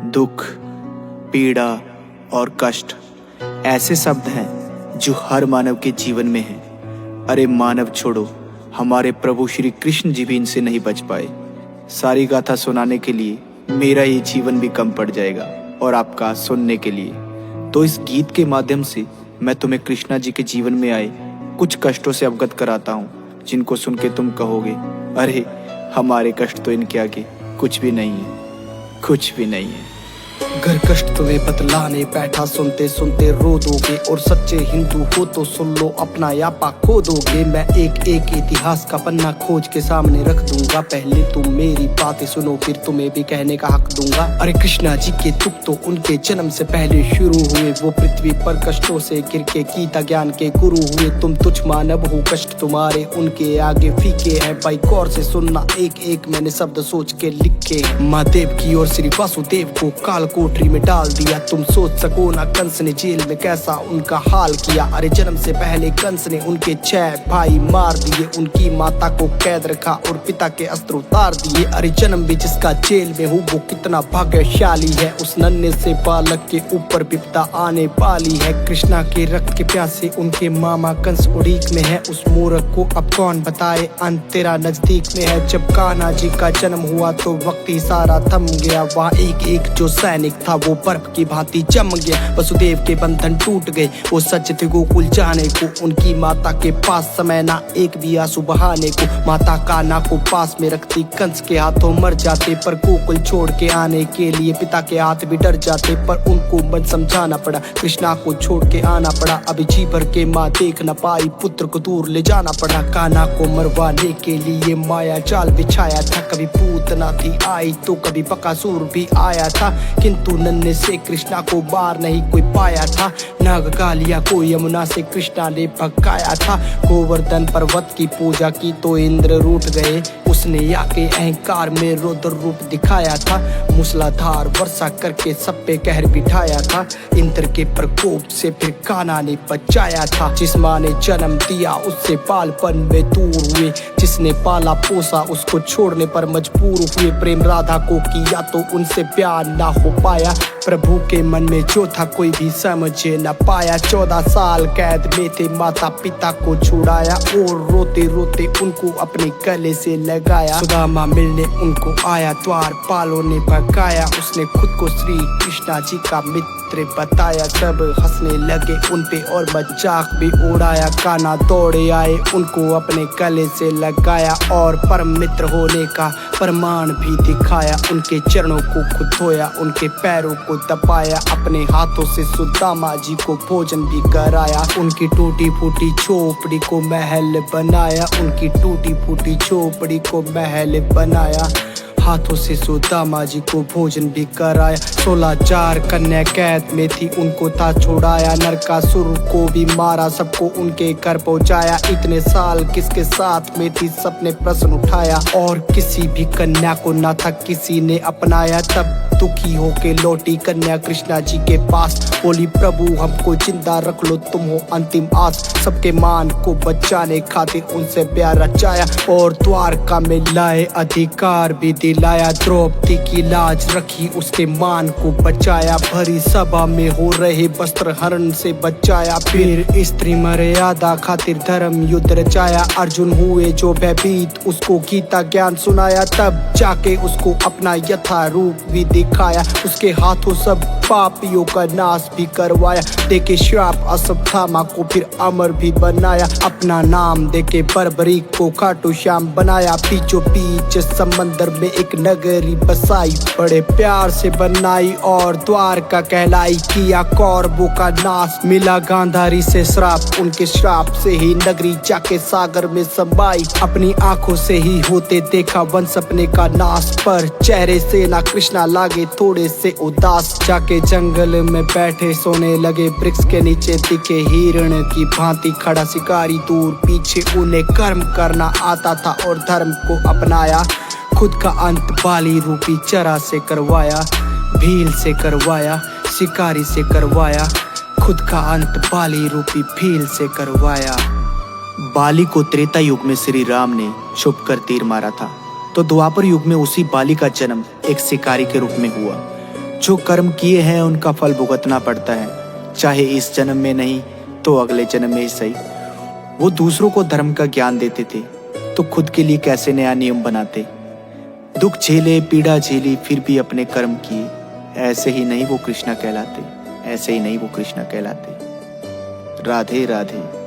दुख, पीड़ा और कष्ट ऐसे शब्द हैं जो हर मानव के जीवन में हैं। अरे मानव छोड़ो, हमारे प्रभु श्री कृष्ण जी भी इनसे नहीं बच पाए। सारी गाथा सुनाने के लिए मेरा ये जीवन भी कम पड़ जाएगा और आपका सुनने के लिए। तो इस गीत के माध्यम से मैं तुम्हें कृष्णा जी के जीवन में आए कुछ कष्टों से अवगत कराता हूँ, जिनको सुन के तुम कहोगे, अरे हमारे कष्ट तो इनके आगे कुछ भी नहीं है, कुछ भी नहीं है। घर कष्ट तुम्हें बतलाने बैठा, सुनते सुनते रो दोगे। और सच्चे हिंदू हो तो सुन लो, अपना यापा खो दोगे। मैं एक एक इतिहास का पन्ना खोज के सामने रख दूंगा। पहले तुम मेरी बातें सुनो, फिर तुम्हें भी कहने का हक दूंगा। अरे कृष्णा जी के दुख तो उनके जन्म से पहले शुरू हुए। वो पृथ्वी पर कष्टों से गिर के गीता ज्ञान के गुरु हुए। तुम तुच्छ मानव हो, कष्ट तुम्हारे उनके आगे फीके हैं। भाई गौर से सुनना, एक एक मैंने शब्द सोच के लिखे। माँ देव की और श्री वासुदेव को काल कोठरी में डाल दिया। तुम सोच सको ना कंस ने जेल में कैसा उनका हाल किया। अरे जन्म से पहले कंस ने उनके 6 भाई मार दिए। उनकी माता को कैद रखा और पिता के अस्त्र उतार दिए। अरे जन्म भी जिसका जेल में हो, वो कितना भाग्यशाली है। उस नन्हे से बालक के ऊपर विपदा आने वाली है। कृष्णा के रक्त के प्यासे उनके मामा कंस उड़ीक में है। उस मूर्ख को अब कौन बताए, अंत तेरा नजदीक में है। जब कान्हा जी का जन्म हुआ तो वक्त ही सारा थम गया। वहाँ एक एक जो सैनिक था वो बर्फ की भांति जम गया। वसुदेव के बंधन टूट गए, वो सच थे गोकुल जाने को। उनकी माता के पास समय ना एक भी आंसू बहाने को। माता कान्हा को पास में रखती, कंस के हाथों मर जाते। पर गोकुल छोड़ के आने के लिए पिता के हाथ भी डर जाते। पर उनको मन समझाना पड़ा, कृष्णा को छोड़ के आना पड़ा। अभी जी भर के माँ देख न पाई, पुत्र को दूर ले जाना पड़ा। कान्हा को मरवाने के लिए माया जाल बिछाया था। कभी पूतना थी आई तो कभी बकासुर भी आया था। किंतु नन्हे से कृष्णा को मार नहीं कोई पाया था। नागकालिया को यमुना से कृष्णा ने भगाया था। गोवर्धन पर्वत की पूजा की तो इंद्र रूठ गए। उसने आके अहंकार में रौद्र रूप दिखाया था। मूसलाधार वर्षा करके सब पे कहर बिठाया था। इंद्र के प्रकोप से फिर कान्हा ने बचाया था। जिस माँ ने जन्म दिया उससे बालपन में दूर हुए। जिसने पाला पोसा उसको छोड़ने पर मजबूर हुए। प्रेम राधा को किया तो उनसे प्यार ना हो पाया। प्रभु के मन में जो था कोई भी समझ न पाया। 14 साल कैद में थे, माता पिता को छुड़ाया। और रोते रोते उनको अपने गले से लगाया। सुदामा मिलने उनको आया, द्वारपालों ने भगाया। उसने खुद को श्री कृष्णा जी का मित्र बताया। सब हंसने लगे उन पे और मजाक भी उड़ाया। कान्हा दौड़े आए, उनको अपने गले से लगाया। और परम मित्र होने का प्रमाण भी दिखाया। उनके चरणों को खुद धोया, उनके पैरों को दबाया। अपने हाथों से सुदामा जी को भोजन भी कराया। उनकी टूटी फूटी झोपड़ी को महल बनाया। उनकी टूटी फूटी झोपड़ी को महल बनाया। हाथों से सुदामा जी को भोजन भी कराया। 16,000 कन्या कैद में थी, उनको था छुड़ाया। नरकासुर को भी मारा, सबको उनके घर पहुंचाया। इतने साल किसके साथ में थी, सबने प्रश्न उठाया। और किसी भी कन्या को ना था किसी ने अपनाया। तब दुखी होके लौटी कन्या कृष्णा जी के पास। बोली, प्रभु हमको जिंदा रख लो, तुम हो अंतिम आस। सबके मान को बचाने खातिर उनसे प्यार रचाया। और द्वारका में लाए अधिकार भी दिलाया। द्रौपदी की लाज रखी, उसके मान को बचाया। भरी सभा में हो रहे वस्त्र हरण से बचाया। फिर स्त्री मर्यादा खातिर धर्म युद्ध रचाया। अर्जुन हुए जो भयभीत, उसको गीता ज्ञान सुनाया। तब जाके उसको अपना यथा रूप भी दिखाया। उसके हाथों सब पापियों का नाश भी करवाया। देके श्राप अश्वत्थामा को फिर अमर भी बनाया। अपना नाम देके बर्बरीक को खाटू श्याम बनाया। बीचों बीच समंदर में एक नगरी बसाई, बड़े प्यार से बनाई और द्वारका कहलाई। किया कौरवों का नाश, मिला गांधारी से श्राप। उनके श्राप से ही नगरी जाके सागर में समाई। अपनी आंखों से ही होते देखा वंश अपने का नाश। पर चेहरे से ना कृष्णा लागे थोड़े से उदास। जाके जंगल में बैठे सोने लगे, वृक्ष के नीचे दिखे हिरण की भांति खड़ा शिकारी। दूर पीछे उन्हें कर्म करना आता था और धर्म को अपनाया। खुद का अंत बाली रूपी चरा से करवाया। भील से करवाया, शिकारी से करवाया। खुद का अंत बाली रूपी भील से करवाया। बाली को त्रेता युग में श्री राम ने छुप कर तीर मारा था, तो द्वापर युग में उसी बाली का जन्म एक शिकारी के रूप में हुआ। जो कर्म किए हैं उनका फल भुगतना पड़ता है, चाहे इस जन्म में नहीं तो अगले जन्म में ही सही। वो दूसरों को धर्म का ज्ञान देते थे तो खुद के लिए कैसे नया नियम बनाते। दुख झेले, पीड़ा झेली, फिर भी अपने कर्म किए। ऐसे ही नहीं वो कृष्णा कहलाते, ऐसे ही नहीं वो कृष्णा कहलाते। राधे राधे।